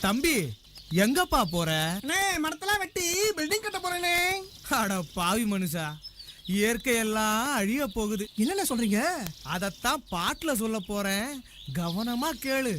தம்பி எங்கப்பா போற? மரத்தெல்லாம் வெட்டி பில்டிங் கட்ட போறேனே. அட பாவி மனுஷா, இயற்கையெல்லாம் அழிய போகுது. என்னென்ன சொல்றீங்க? அதத்தான் பாட்டுல சொல்ல போறேன், கவனமா கேளு.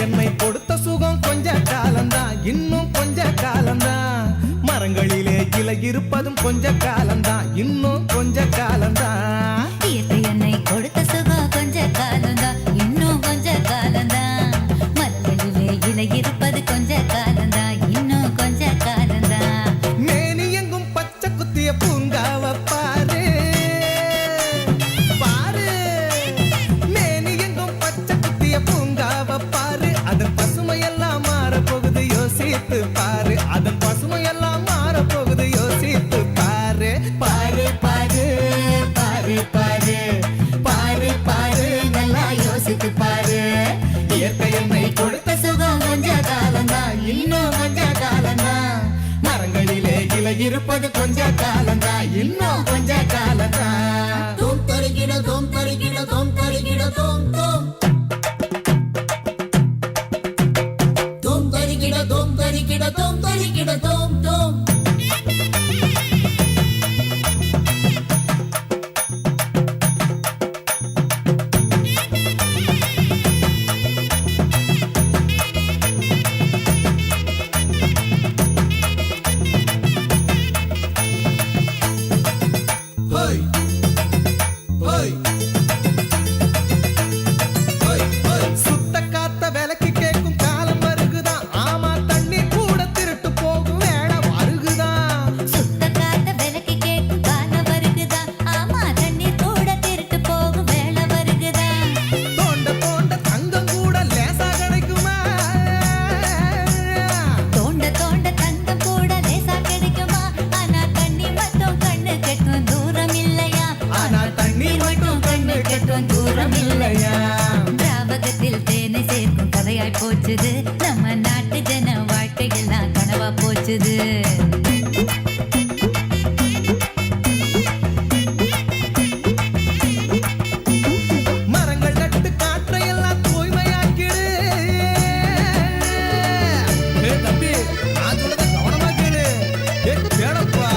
என்னை கொடுத்த சுகம் கொஞ்ச காலம்தான், இன்னும் கொஞ்ச காலம்தான். மரங்களிலே இலை இருப்பதும் கொஞ்ச காலம்தான், இன்னும் கொஞ்ச காலம்தான். என்னை கொடுத்த சுகம் கொஞ்ச காலம்தான், இன்னும் கொஞ்ச காலம்தான். மரங்களிலே இலை இருப்பது கொஞ்ச காலம்தான், இன்னும் கொஞ்ச காலம்தான். மேனி எங்கும் பச்சை குத்திய பூங்காவ பாரு பாரு, மேனி எங்கும் பச்சை குத்திய பூங்காவ பாரு. அதன் பசுமையெல்லாம் மாற போகுது, யோசித்து பாரு. அதன் பசுமையெல்லாம் மாற போகுது, யோசித்து பாரு. பாரு பாரு பாரு பாரு பாரு பாரு, நல்லா யோசித்து பாரு. இயற்கை என்னை கொடுத்த சுகம் கொஞ்ச காலம்தான், இன்னும் கொஞ்ச காலம்தான். மரங்களிலே இலை இருப்பது கொஞ்ச காலம்தான், இன்னும் கொஞ்ச காலம்தான். தோம் தருகிட தோம் தருகிட தோம் தருகிட தோம் தோம் தோம் தருகிட தோம் தருகிட தோம் தருகிட தோம் தோம். Hey! Hey! Hey! Hey! சுத்த காத்த விலைக்கு கேட்கும் காலம் வருகுதான். ஆமா, தண்ணி கூட திருட்டு போகும் வேலை வருகுதான். சுத்த காத்த விலைக்கு கேட்கும் காலம் வருகுதா, ஆமா தண்ணீர் கூட திருட்டு போகும் வேலை வருகுதா. தோண்ட தோண்ட தங்கம் கூட லேசா கிடைக்குமா? தோண்ட தோண்ட தங்கம் கூட லேசா கிடைக்குமா? ஆனா தண்ணி மட்டும் கண்ணு கெட்டும் தூரம் இல்லையா? ஆனா தண்ணி மட்டும் கண்ணு கெட்டும் தூரம் இல்லையா? திராவகத்தில் தேனை சேர்க்கும் கதையாய் போச்சுது, நம்ம நாட்டு ஜன வாழ்க்கையெல்லாம் கனவா போச்சுது. மரங்கள் நட்டு காற்றையெல்லாம் தூய்மையாக்கிடு. தம்பி, நான் சொல்றதை கவனமா கேளு. கேளப்பா.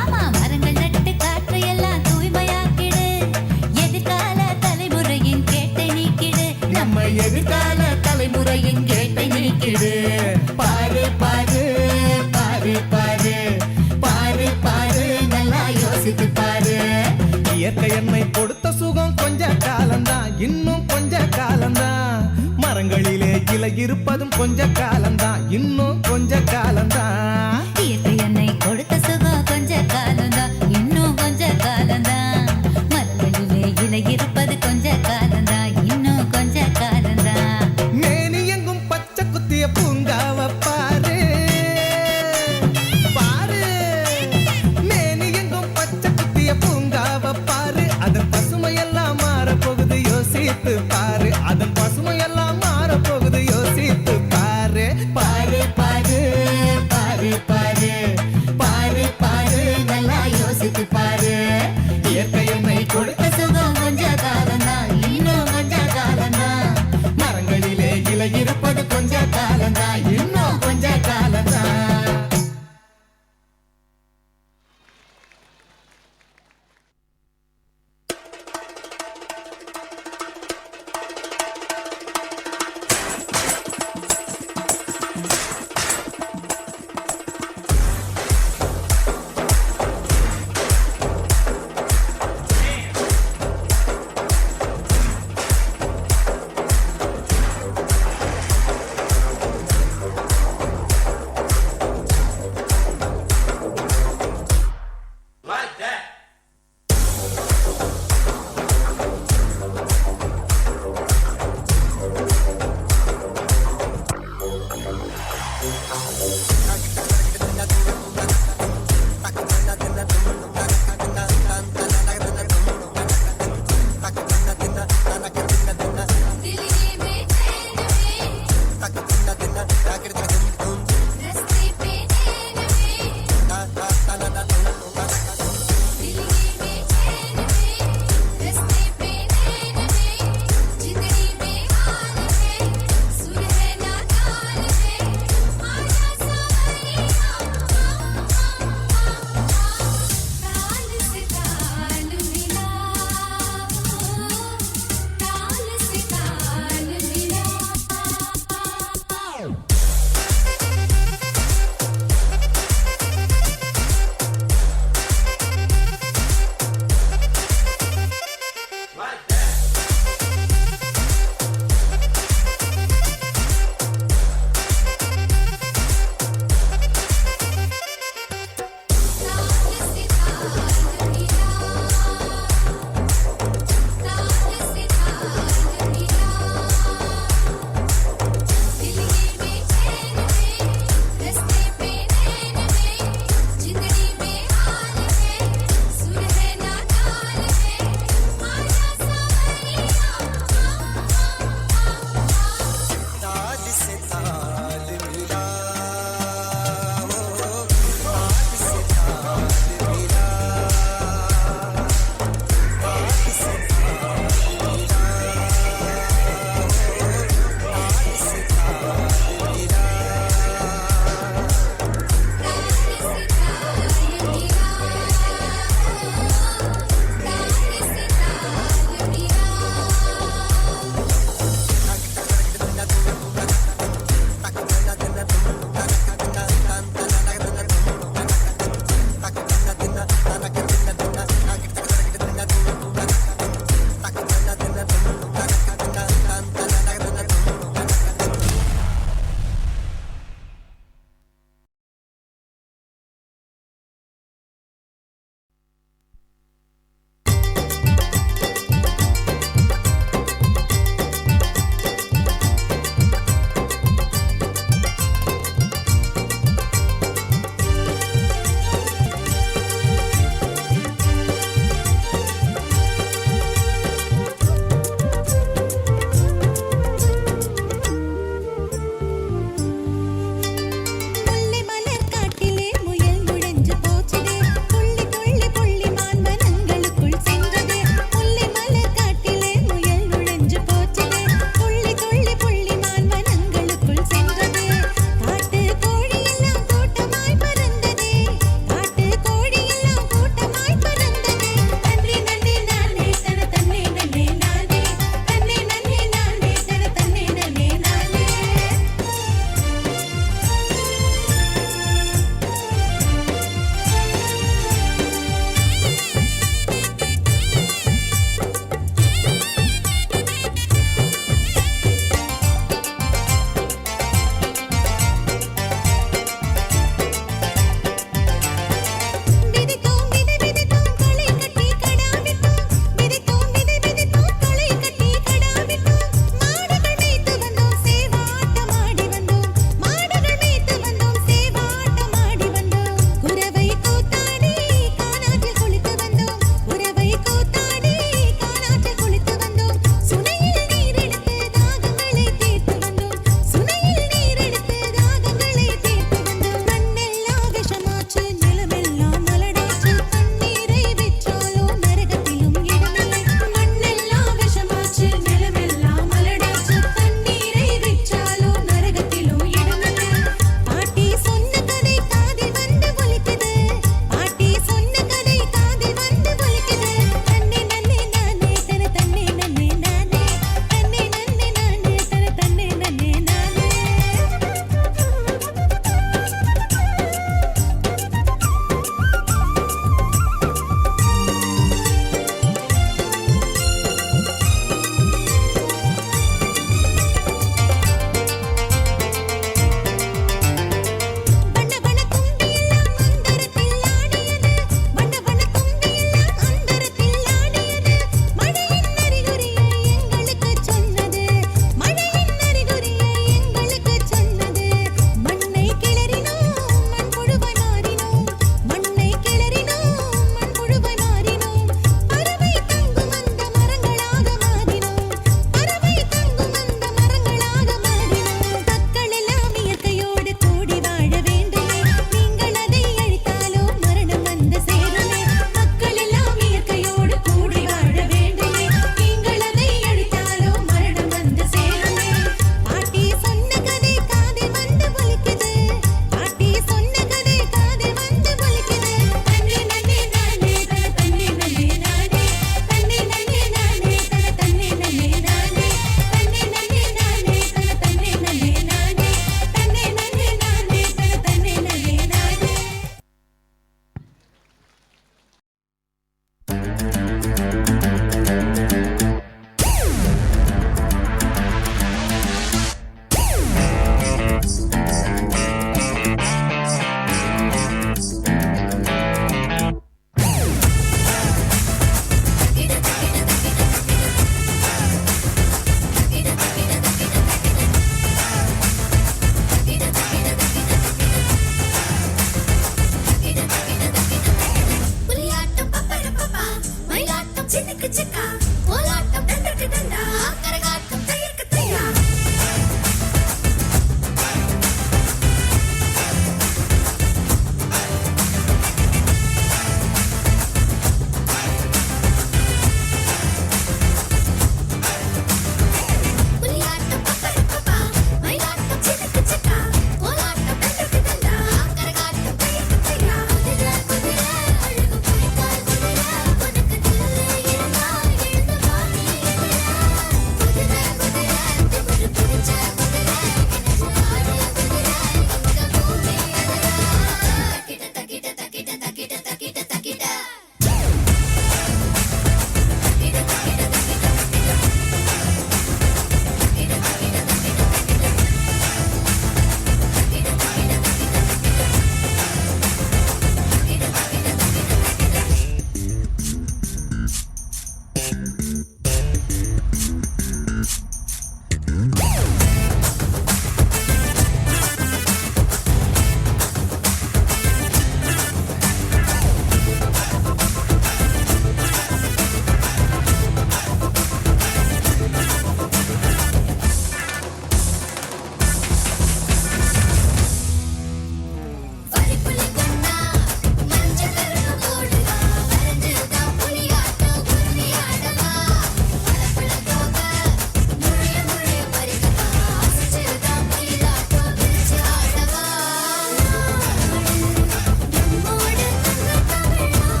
ஆமா, மரங்கள் நட்டு காற்றை எல்லாம் தூய்மையாக்கிடு. எதிர்கால தலைமுறையின் கேட்டை நீக்கிடு. நம்ம எதிர்கால தலைமுறையின் கேட்டை நீக்கிடு. பாரு பாரு பாரு பாரு பாரு பாரு, நல்லா யோசித்து பாரு. இயற்கை என்னை கொடுத்த சுகம் கொஞ்ச காலம்தான், இன்னும் கொஞ்ச காலம்தான். மரங்களிலே இலை இருப்பதும் கொஞ்ச காலம்தான், இன்னும்